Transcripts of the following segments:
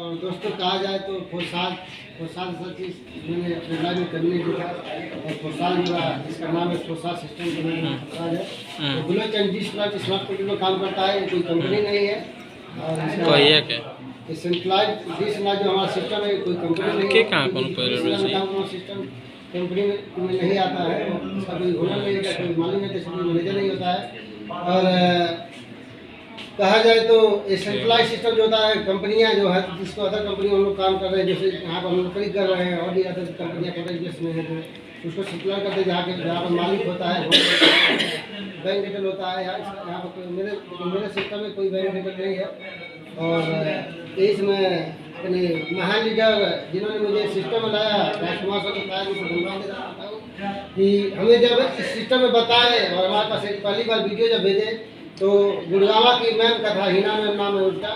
और दोस्तों कहा जाए तो फोरसाल ऐसा चीज़ मैंने अपने लाइफ में करने की था। और फोरसाल मेरा इसका नाम है फोरसाल सिस्टम का मैंने है। तो bullet and dish plus smart में काम करता है, कोई कंपनी नहीं है। और इसका सेंट्रलाइज डिश ना जो हमारा सिस्टम है कोई कंपनी नहीं है। सिस्टम कंपनी में नहीं आता है, इसका कोई हुनर नहीं है, कोई मालूम नहीं, कोई मैनेजर नहीं होता है। और कहा जाए तो ये सेंट्रलाइज सिस्टम जो होता है, कंपनियां जो है जिसको अदर कंपनी हम लोग काम कर रहे हैं, जैसे यहाँ पर हम लोग खरीद कर रहे हैं और भी अदर कंपनियाँ कर रही जिसमें है तो उसको सप्लाई करते हैं जहाँ पर मालिक होता है, बैंक डिटेल होता है। यहाँ पर मेरे सिस्टम में कोई बैंक डिटेल नहीं है। और इसमें अपने महान लीडर जिन्होंने मुझे सिस्टम में लाया, राजकुमार सर को बताया, मुझे धन्यवाद देना चाहता हूँ कि हमें जब इस सिस्टम में बताए और हमारे पास एक पहली बार वीडियो जब भेजे तो गुड़गावा की मैम का था, हिना मैम नाम है उसका,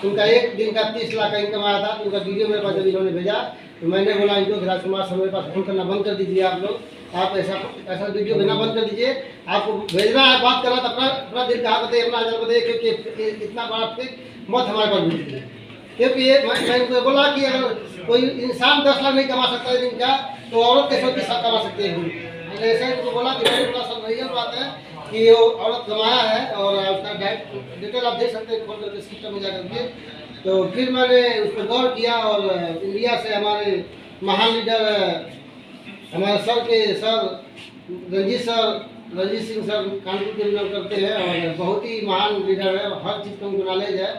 उनका एक दिन का 30 लाख का इनकम आया था। तो उनका वीडियो मेरे पास जब इन्होंने भेजा तो मैंने बोला इनको राजकुमार सर मेरे पास फोन करना बंद कर दीजिए, आप लोग आप ऐसा वीडियो भेजना बंद कर दीजिए, आपको भेजना है बात करना तो अपना दिल कहाँ बताइए, अपना हजार बताइए, क्योंकि इतना बड़ा फिर मत हमारे पास भेजिए। क्योंकि ये मैं उनको बोला कि अगर कोई इंसान 10 लाख नहीं कमा सकता है दिन का तो औरत कैसे 30 लाख कमा सकती है। ऐसे ही उनको बोला कि मेरे सब रियल बात है कि वो औरत कमाया है और उसका डिटेल आप देख सकते हैं खोल करके सिस्टम में जाकर के। तो फिर मैंने उस पर गौर किया और इंडिया से हमारे महान लीडर हमारे सर रंजीत सिंह सर कानपुर के बिलोंग करते हैं और बहुत ही महान लीडर है, हर चीज़ का उनको नॉलेज है।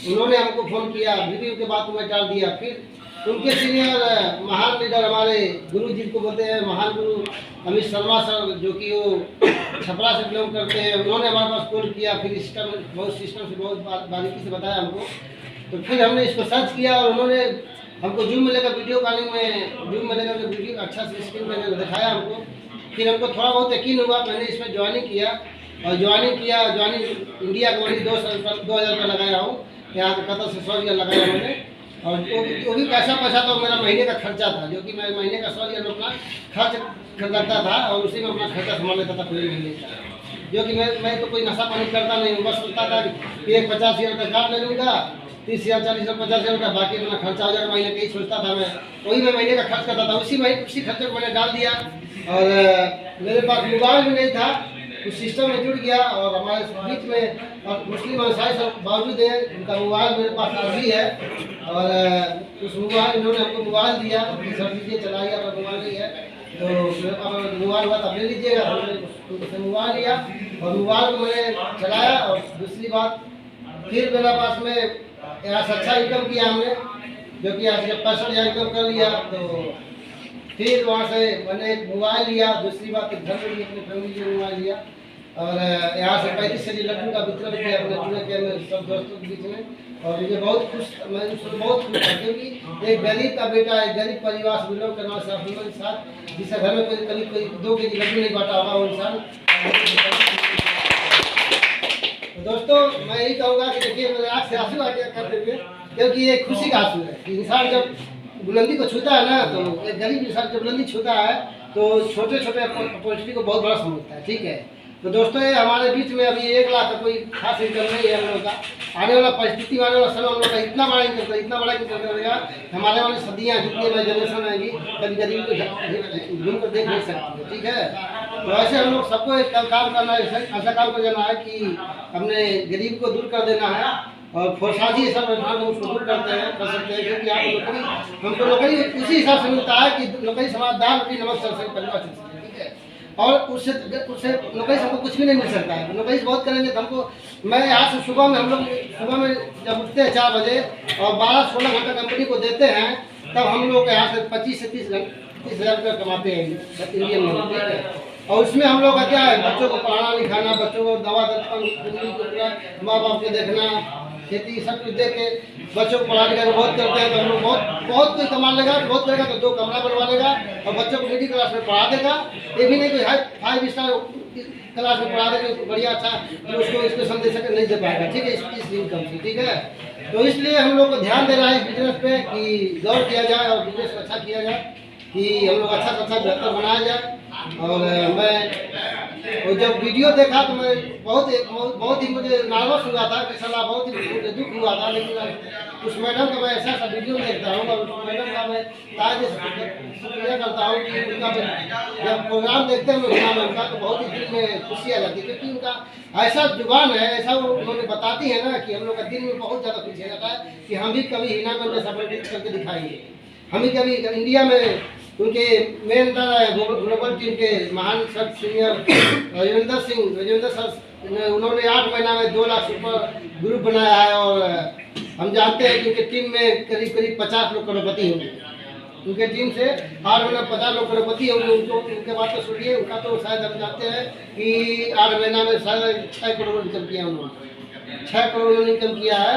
उन्होंने हमको फ़ोन किया, वीडियो के बाद मैं डाल दिया। फिर उनके सीनियर महान लीडर हमारे गुरु जी को बोलते हैं महान गुरु अमित शर्मा सर, जो कि वो छपरा से बिलोंग करते हैं, उन्होंने हमारे पास कॉल किया। फिर सिस्टम से बहुत बारीकी से बताया हमको। तो फिर हमने इसको सर्च किया और उन्होंने हमको जूम में लेकर वीडियो कॉलिंग में जूम में लेकर वीडियो अच्छा से स्क्रीन में दिखाया हमको। फिर हमको थोड़ा बहुत यकीन हुआ, मैंने इसमें ज्वाइनिंग किया और ज्वाइनिंग इंडिया का वही 2000 रुपये लगाया हूँ, यहाँ से कतर से 100 रुपया लगाया मैंने। और वो भी पैसा तो मेरा महीने का खर्चा था, जो कि मैं महीने का 100 रुपया अपना खर्च करता था और उसी में अपना खर्चा संभाल लेता था पूरे महीने का। जो कि मैं तो कोई नशा पानी करता नहीं हूँ, बस सोचता था कि एक 50,000 रुपये काट ले लूँगा, 30,000 40,000 50,000 रुपये, बाकी अपना खर्चा हो जाएगा महीने का, यही सोचता था मैं। वही मैं महीने का खर्च करता था, उसी खर्चे को मैंने डाल दिया। और मेरे पास मोबाइल भी नहीं था, उस सिस्टम में जुड़ गया। और हमारे बीच में मुस्लिम व्यवसाय सब बावजूद है, उनका मोबाइल मेरे पास अभी है और उस मोबाइल इन्होंने हमको मोबाइल दिया, सब लीजिए चलाइए, अपना मोबाइल नहीं है तो मेरे पास मोबाइल हुआ तब ले लीजिएगा। हमने मोबाइल लिया और मोबाइल को मैंने चलाया। और दूसरी बात फिर मेरे पास में यहाँ से अच्छा इनकम किया हमने, जो कि यहाँ से जब 65,000 इनकम कर लिया तो फिर वहाँ से मैंने एक मोबाइल लिया। दूसरी बात एक घर में भी अपनी फैमिली के मोबाइल लिया और यहाँ से 35 केजी लड्डू का वितरण किया अपने पूरे के में सब दोस्तों के बीच में। और मुझे बहुत खुश, मैं उसको बहुत खुश था, क्योंकि एक गरीब का बेटा एक गरीब परिवार से बिलोंग करने वाले साथ जिसके घर में कोई 2 केजी लड्डू नहीं बांटा होगा वो इंसान। तो दोस्तों मैं यही कहूँगा कि देखिए मेरे आँख से आंसू आ गया करते हुए, क्योंकि ये खुशी का आंसू है कि इंसान जब बुलंदी को छूता है ना, तो एक गरीब इंसान जब बुलंदी छूता है तो छोटे छोटे अपॉर्चुनिटी को बहुत बड़ा समझता है। ठीक है, तो दोस्तों ये हमारे बीच में अभी 1 लाख का कोई खास इनकम नहीं है हम लोगों का। आने वाला परिस्थिति आने वाला समय हम लोग का इतना बड़ा इनकम करेगा, हमारे वाली सदियाँ जितनी हमारी जनरेशन आएगी कभी गरीब को घूम कर देख नहीं सकती। ठीक है, तो ऐसे हम लोग सबको एक काम करना है, ऐसा काम कर देना है कि अपने गरीब को दूर कर देना है। और फोरसाजी सब हम उसको दूर कर सकते हैं, क्योंकि आप हमको नौकरी उसी हिसाब से मिलता है कि नौकरी समाज दाल रोटी नमक चल सके, परिवार चल सके। ठीक है, और उससे नौकरी से हमको कुछ भी नहीं मिल सकता है। नौकरी से बहुत करेंगे तो हमको, मैं यहाँ से सुबह में हम लोग सुबह में जब उठते हैं 4 बजे और 12-16 घंटा कंपनी को देते हैं, तब हम लोग यहाँ से 25 से 30,000 रुपये कमाते हैं इंडियन में। ठीक है, और उसमें हम लोग का क्या है, बच्चों को पढ़ाना लिखाना, बच्चों को दवा माँ बाप को देखना, खेती सब कुछ देख के बच्चों को पढ़ा लिखा बहुत करते हैं। तो हम लोग बहुत कोई कमा लेगा, बहुत करेगा तो 2 कमरा बनवा लेगा और बच्चों को मिडिल क्लास में पढ़ा देगा। ये भी नहीं कोई 5 स्टार क्लास में पढ़ा देगा बढ़िया अच्छा तो उसको इसको समझ सके नहीं दे पाएगा। ठीक है, इस इनकम से। ठीक है, तो इसलिए हम लोग को ध्यान देना है इस बिजनेस पे कि गौर किया जाए और बिजनेस को अच्छा किया जाए। कि हम लोग अच्छा से अच्छा बेहतर बनाया जाए। और मैं और जब वीडियो देखा तो मैं बहुत ही मुझे नर्वस हुआ था कि साला बहुत ही मुझे दुख हुआ था, लेकिन उस मैडम का मैं ऐसा ऐसा वीडियो देखता हूँ और उस मैडम का मैं ताज़े शुक्रिया करता हूँ कि उनका जब प्रोग्राम देखते हैं लोग उनका तो बहुत ही दिल में खुशी आ जाती है, क्योंकि उनका ऐसा जुबान है, ऐसा वो उन्होंने बताती है ना कि हम लोग का दिल में बहुत ज़्यादा खुशी रहता है कि हम भी कभी हिना में जैसा करके दिखाएंगे। हम भी कभी इंडिया में उनके मेन ग्लोबल टीम के महान सब सीनियर राजेंद्र सर उन्होंने 8 महीना में 2 लाख सुपर ग्रुप बनाया है। और हम जानते हैं कि उनके टीम में करीब 50 लोग करोड़पति होंगे। उनके टीम से 8 महीना 50 लोग करोड़पति होंगे। उनके बात तो सुनिए, उनका तो शायद हम जानते हैं कि 8 महीना में शायद 6 करोड़ इनकम किया उन्होंने, 6 करोड़ इनकम किया है।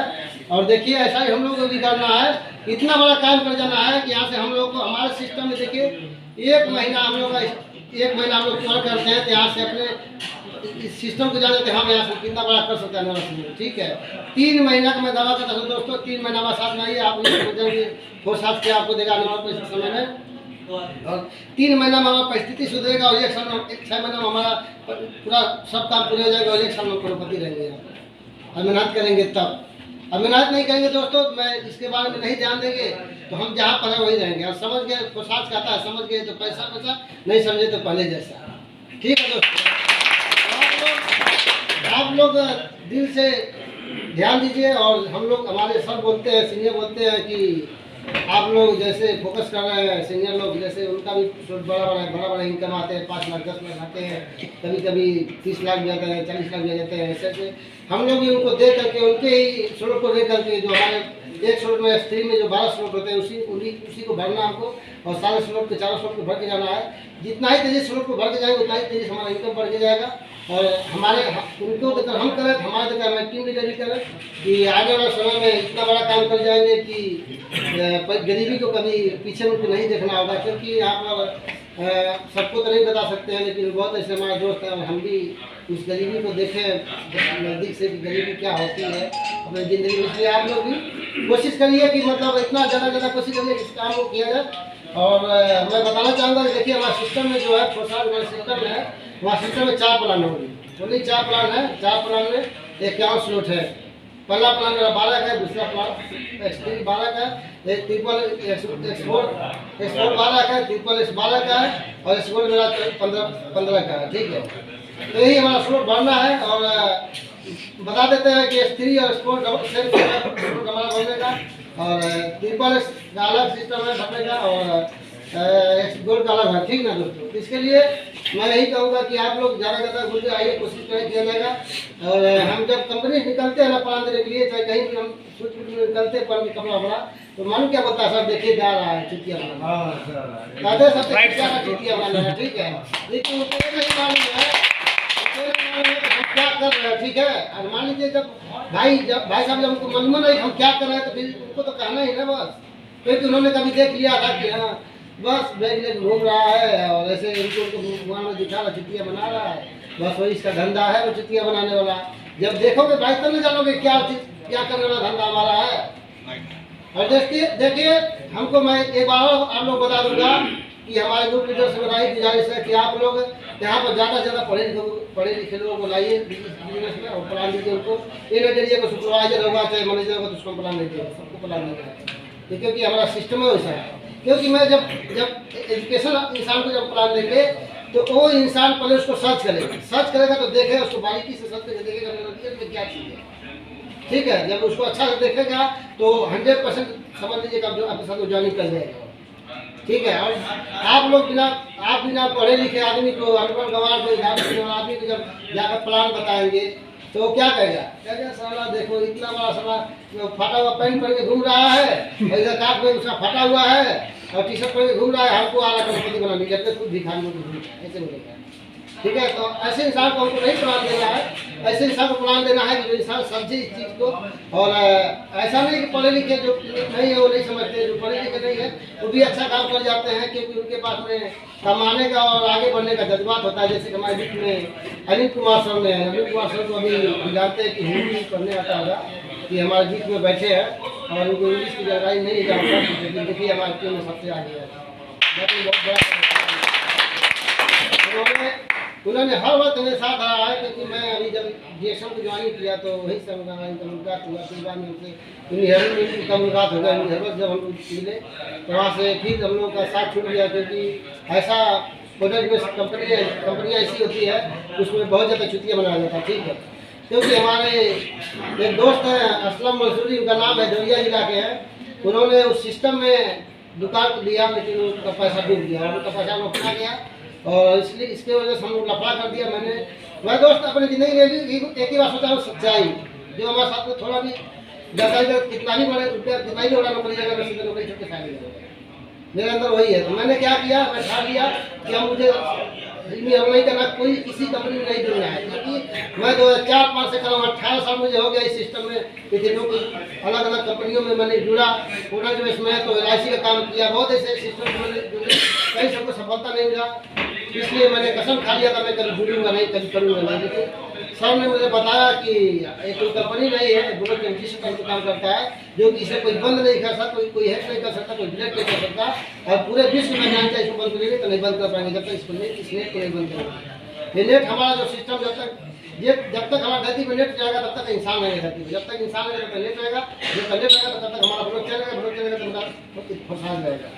और देखिए ऐसा ही हम लोग को भी करना है, इतना बड़ा काम कर जाना है कि यहाँ से हम लोग को हमारे सिस्टम में देखिए 1 महीना हम लोग कॉल करते हैं तो यहाँ से अपने इस सिस्टम को जाने हम यहाँ से कितना बड़ा कर सकते हैं। ठीक है, 3 महीना का मैं दावा करता हूँ दोस्तों, 3 महीना बाद साथ में आइए, आप हो साथ के आपको देगा नंबर समय में। और 3 महीना में हमारा परिस्थिति सुधरेगा और 1 साल में 6 महीना में हमारा पूरा सब काम पूरे हो जाएगा और 1 साल में करोड़पति रहेंगे। और मेहनत करेंगे तब, अब मेहनत नहीं करेंगे दोस्तों, मैं इसके बारे में नहीं ध्यान देंगे तो हम जहाँ पर है वही रहेंगे। और समझ गए तो साथ कहता है, समझ गए तो पैसा पैसा, नहीं समझे तो पहले जैसा। ठीक है दोस्तों, आप लोग दिल से ध्यान दीजिए। और हम लोग हमारे सब बोलते हैं, सीनियर बोलते हैं कि आप लोग जैसे फोकस कर रहे हैं, सीनियर लोग जैसे उनका भी बड़ा इनकम आते हैं, 5 लाख 10 लाख आते हैं, कभी 30 लाख भी आते हैं, 40 लाख भी आ जाते हैं। ऐसे हम लोग भी उनको देख करके उनके ही स्लोट को देख करके, जो हमारे एक स्लोट में स्त्री में जो 12 स्लोट होते हैं उसी को भरना हमको, और सारे स्लोट के 4 स्लोट को भर के जाना है। जितना ही तेजी स्लोट को भर के जाएंगे उतना ही तेजी हमारा इनकम बढ़ के जाएगा। और हमारे उनको देखकर हम करें, हमारे देखकर हमारी टीम लीडर भी करें कि आने वाले समय में इतना बड़ा काम कर जाएंगे कि गरीबी को कभी पीछे मुड़ के नहीं देखना होगा। क्योंकि यहाँ पर सबको तो नहीं बता सकते हैं, लेकिन बहुत ऐसे हमारे दोस्त हैं और हम भी उस गरीबी को देखें नज़दीक से कि गरीबी क्या होती है अपनी ज़िंदगी में। इसलिए आप लोग भी कोशिश करिए कि मतलब इतना ज़्यादा कोशिश करिए कि इस काम को किया जाए। और मैं बताना चाहूँगा कि देखिए हमारे सिस्टम में जो है प्रोत्साहन सिस्टम है, वहाँ सिस्टम में 4 प्लान होंगे, ओनली 4 प्लान है। 4 प्लान में 51 स्लॉट है। पहला प्लान मेरा 12 का है, दूसरा प्लान एक्सट्रीम 12 का है, एक ट्रिपल एक्सपोर्ट 12 का है, ट्रिपल एक्स 12 का है और एक्सपोर्ट मेरा 15 का है। ठीक है, तो यही हमारा स्लॉट बढ़ना है। और बता देते हैं कि S3 और एक्सपोर्ट हमारा बढ़ने का, और ट्रिपल एक्स का अलग सिस्टम है बढ़ने का, और गोल्ड का अलग है। ठीक ना दोस्तों, इसके लिए मैं यही कहूँगा कि आप लोग ज़्यादा घुल के आइए, कोशिश करें किया जाएगा। और हम जब कंपनी निकलते हैं ना प्लान देने के लिए, चाहे कहीं भी हम छूट निकलते हैं पर कपड़ा बड़ा, तो मालूम क्या बोलता है, सब देखिए जा रहा है चुटिया बना, चुटिया बना। ठीक है, लेकिन उनको नहीं मालूम है हम क्या कर रहे हैं। ठीक है, और मान लीजिए जब भाई साहब जब उनको मालूम नहीं हम क्या कर रहे हैं, तो फिर उनको तो कहना ही ना बस, क्योंकि उन्होंने कभी देख लिया था कि हाँ बस बैग लेकर घूम रहा है और ऐसे उनको भगवान में दिखा रहा, चुटिया बना रहा है, बस वही इसका धंधा है, वो चुटिया बनाने वाला। जब देखोगे भाई तब नहीं जानोगे क्या करने वाला धंधा हमारा है। और देखिए हमको मैं एक बार आप लोग बता दूंगा कि हमारे ग्रुप लीडर से मेरा गुजारिश है कि आप लोग यहाँ पर ज़्यादा से ज़्यादा पढ़े लिखे लोगों को लाइए बिजनेस में और प्लान दीजिए उनको। ये नहीं करिए को सुपरवाइजर होगा चाहे मैनेजर होगा तो उसको प्लान नहीं देगा, सबको प्लान नहीं देगा, क्योंकि हमारा सिस्टम है वैसा है। क्योंकि मैं जब एजुकेशन इंसान को जब प्लान देंगे तो वो इंसान पहले उसको सर्च करेगा तो देखेगा, उसको बारीकी से सर्च करके देखेगा मेरे में क्या चीज़ है। ठीक है, जब उसको अच्छा से देखेगा तो 100% समझ लीजिएगा आपके साथ ज्वाइनिंग कर जाएगा। ठीक है, और आप बिना पढ़े लिखे आदमी को, अनपढ़ गंवार को, आदमी को जब जाकर प्लान बताएंगे तो क्या कहेगा साला देखो इतना बड़ा साला फटा हुआ पैंट पहन के घूम रहा है, इधर काट में उसका फटा हुआ है और टी शर्ट पहन के घूम रहा है, हमको आला करोड़पति बनाने जबकि खुद भिखारी में ऐसे बोलेगा। ठीक है, तो ऐसे इंसान को हमको नहीं प्लान देना है, ऐसे इंसान को प्लान देना है कि जो इंसान समझे इस चीज़ को। और ऐसा नहीं कि पढ़े लिखे जो नहीं है वो नहीं समझते, जो पढ़े लिखे नहीं है वो भी अच्छा काम कर जाते हैं, क्योंकि उनके पास में कमाने का और आगे बढ़ने का जज्बात होता है। जैसे हमारे बीच में अनिल कुमार सर ने, अनिल कुमार सर को अभी जानते हैं कि हिंदी पढ़ने आता होगा, कि हमारे बीच में बैठे हैं और उनको इंग्लिश की जानकारी नहीं जानता, लेकिन देखिए हमारे टीम में सबसे आगे है। बहुत बड़ा उन्होंने हर वक्त मेरे साथ रहा है, क्योंकि मैं अभी जब GSM को ज्वाइन किया तो वही सब मुलाकात हुआ। फिर बाद में उनसे का मुलाकात हो गया। जब हम मिले तो वहाँ से फिर हम लोगों का साथ छूट गया, क्योंकि ऐसा प्रोडक्ट बेस्ड कंपनियाँ ऐसी होती है उसमें बहुत ज़्यादा छुट्टियाँ मनाया जाता है। ठीक है, क्योंकि हमारे एक दोस्त हैं असलम मंसूरी, उनका नाम है, देवरिया जिला के हैं। उन्होंने उस सिस्टम में दुकान लिया, लेकिन उनका पैसा डूब गया, उनका पैसा लौटा गया और इसलिए इसके वजह से हम लोग लफड़ा कर दिया। मैं दोस्त अपनी ज़िंदगी में भी एक ही बात सोचा हूँ, सच्चाई। जो हमारे साथ में थोड़ा भी जैसा कितना भी बड़े रुपया कितना भी बड़ा नौकरी लगा, मैं नौकरी छोड़ के खाएंगे, मेरे अंदर वही है। तो मैंने क्या किया, मैं ठान लिया कि हम मुझे नहीं करना, कोई किसी कंपनी में नहीं जुड़ना है। क्योंकि मैं 2004-5 से कर रहा हूँ, 18 साल मुझे हो गया इस सिस्टम में। अलग अलग कंपनियों में मैंने जुड़ा, प्रोडक्ट बेस में तो LIC का काम किया, बहुत ऐसे सिस्टम में मैंने जुड़े, कहीं सबको सफलता नहीं मिला। इसलिए मैंने कसम खा लिया था मैं कभी जुड़ूंगा नहीं, कभी करूँगा नहीं। लेकिन सर ने मुझे बताया कि एक कोई कंपनी नहीं है, बुलेट एनर्जी का काम करता है, जो कि इसे कोई बंद नहीं कर सकता, कोई हैक नहीं कर सकता, कोई डिलीट नहीं कर सकता। और पूरे विश्व में जानते हैं इसको बंद करेंगे तो नहीं बंद कर पाएंगे, जब तक इस नेट को नहीं बंद करेंगे। ये नेट हमारा जो सिस्टम जब तक हमारा धरती पर नेट जाएगा तब तक इंसान नहीं धरती पर, जब तक इंसान नहीं तब तक नेट रहेगा, जब तक नेट रहेगा तब तक हमारा ब्लॉक चलेगा तो हमारा फंसाद रहेगा।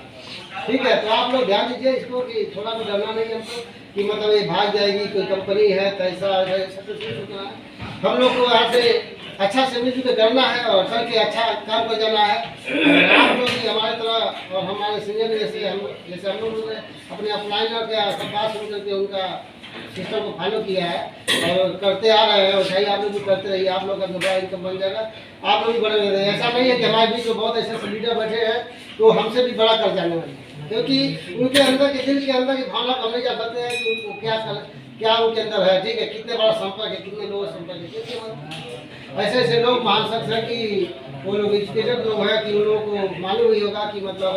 ठीक है, तो आप लोग ध्यान दीजिए इसको कि थोड़ा भी डरना नहीं हमको कि मतलब ये भाग जाएगी, कोई कंपनी है तो ऐसा सब कुछ नहीं सोचना है। हम लोग को यहाँ से अच्छा से मिलजुल के करना है और करके अच्छा काम कर जाना है। आप लोग भी हमारे तरह और हमारे सीनियर जैसे हम लोग ने अपने अपलाइनर के सरकार शुरू करके उनका सिस्टम को फॉलो किया है और करते आ रहे हैं, और सही आप लोग भी करते रहिए। आप लोग का बड़ा इनकम बन जाएगा, आप लोग भी बड़े रहे। ऐसा नहीं है कि हमारे बीच में बहुत ऐसे लीडर बैठे हैं तो हमसे भी बड़ा कर जाने वाले, क्योंकि उनके अंदर के दिल के अंदर की भावना को हम नहीं जा सकते हैं कि उनको क्या उनके अंदर है। ठीक है, कितने बड़ा संपर्क है, कितने लोगों से संपर्क है, क्योंकि ऐसे ऐसे लोग मान सकते हैं कि वो लोग एजुकेटेड लोग हैं कि उन लोगों को मालूम ही होगा कि मतलब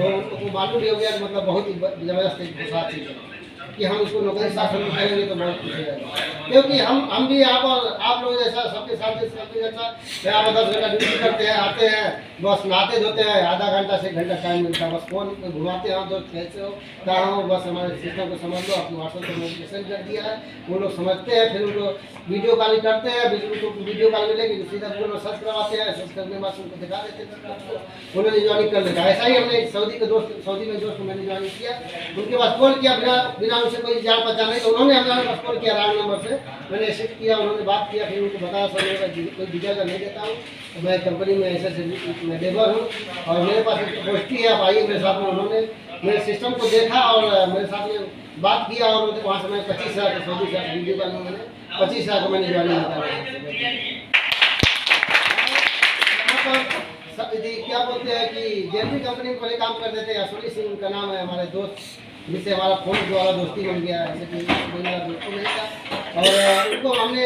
उनको मालूम ही हो गया कि मतलब बहुत ही ज़बरदस्त साथ चीज़ है कि हम उसको नौकरी साथ में करेंगे तो बहुत खुश हो जाएगा। क्योंकि हम भी आप लोग जैसा सबके साथ जैसा यहाँ पर 10 घंटा ड्यूटी करते हैं, आते हैं, बस नहाते धोते हैं, आधा घंटा से 1 घंटा टाइम मिलता है, बस फोन घुमाते हैं, दोस्त कैसे हो कहाँ हो, बस हमारे सिस्टम को समझ लो। अपने व्हाट्सएप पर नोटिफिकेशन कर दिया है, वो लोग समझते हैं, फिर उनको वीडियो कॉलिंग करते हैं, वीडियो कॉल में लेके सीधा गूगल में सर्च करवाते हैं, सर्च करने के बाद उनको दिखा देते हैं, उन्होंने ज्वाइन कर लेता है। ऐसा ही हमने सऊदी में दोस्त को मैंने ज्वाइन किया, उनके पास कॉल किया, बिना उनसे कोई जान पहचान नहीं, तो उन्होंने हमारे पास कॉल किया रॉन्ग नंबर से, मैंने एक्सेप्ट किया, उन्होंने बात किया, फिर उनको बताया सर कोई डिटेल नहीं देता हूँ, तो मैं कंपनी में ऐसे मैं लेबर हूँ और मेरे पास एक पोस्टी है, आप आइए मेरे साथ में। उन्होंने मेरे सिस्टम को देखा और मेरे साथ में बात किया और वहाँ से मैं 25,000 का सऊदी से वीडियो कॉल में मैंने 25,000 को मैंने ज्वाइन क्या बोलते हैं कि जेनवी कंपनी में पहले काम करते थे, असोली सिंह उनका नाम है, हमारे दोस्त जिससे हमारा फोन द्वारा दोस्ती बन गया है, मेरा दोस्तों नहीं था। और उनको हमने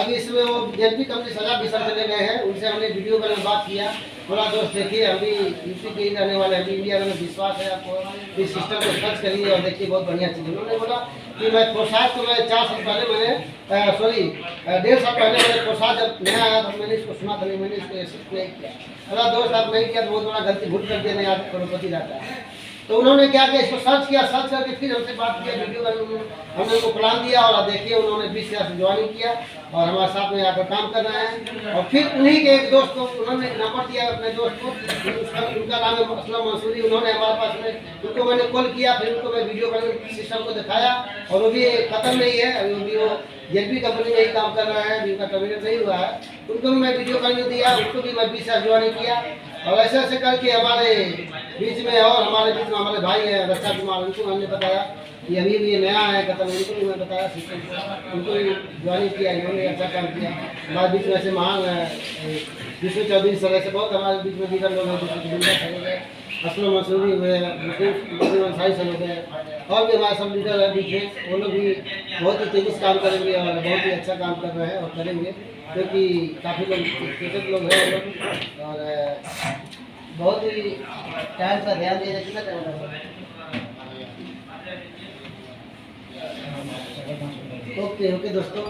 अभी इसमें वो जेनवी कंपनी सजा भी सर चले गए हैं, उनसे हमने वीडियो कॉल में बात किया, थोड़ा दोस्त देखिए हम भी यूपी के ही रहने वाले हैं, इंडिया में विश्वास है आपको, इस सिस्टम को सर्च करिए और देखिए बहुत बढ़िया चीज़। उन्होंने बोला कि मैं प्रोसाद को मैं 4 साल पहले मैंने 1.5 साल पहले मैंने प्रोसाद जब नया आया तो मैंने इसको सुना था, नहीं मैंने इसको एक्सेप्ट नहीं किया, अगर 2 साल नहीं किया तो बहुत बड़ा गलती भूल कर दिया, नहीं आज करोड़पति रहता है। तो उन्होंने क्या किया, इसको सर्च किया, सर्च करके फिर हमसे बात किया, वीडियो हमने उनको प्लान दिया और देखिए उन्होंने 20,000 से ज्वाइन किया और हमारे साथ में आकर काम कर रहे हैं। और फिर उन्हीं के एक दोस्त को उन्होंने नंबर दिया अपने दोस्त को, उनका नाम है असलम मंसूरी, उन्होंने हमारे पास में उनको मैंने कॉल किया, फिर उनको मैं वीडियो कॉलिंग सिस्टम को दिखाया और वो भी खत्म नहीं है, अभी वो जेनवी कंपनी में ही काम कर रहा है, उनका टर्मिनेट नहीं हुआ है, उनको भी मैं वीडियो कॉलिंग दिया, उनको भी मैं 20,000 ज्वाइन किया। और ऐसे ऐसे करके हमारे बीच में और हमारे बीच में हमारे भाई हैं रक्षा कुमार, उनको हमने बताया कि अभी भी ये नया है खत्म, उनको भी मैं बताया सिस्टम को, उनको भी ज्वाइन किया, इन्होंने अच्छा काम किया। हमारे बीच में ऐसे महान विष्णु चौधरी सर, ऐसे बहुत हमारे बीच में लीडर लोग हैं, जैसे असलम मंसूरी हुए, मुस्लिम अंसारी सर हो गए, और भी हमारे सब लीडर है बीच में, वो लोग भी बहुत ही तेजी से काम करेंगे और बहुत ही अच्छा काम कर रहे हैं और करेंगे, क्योंकि काफ़ी लोग हैं और बहुत ही टाइम का ध्यान दिया कितना टाइम। ओके दोस्तों।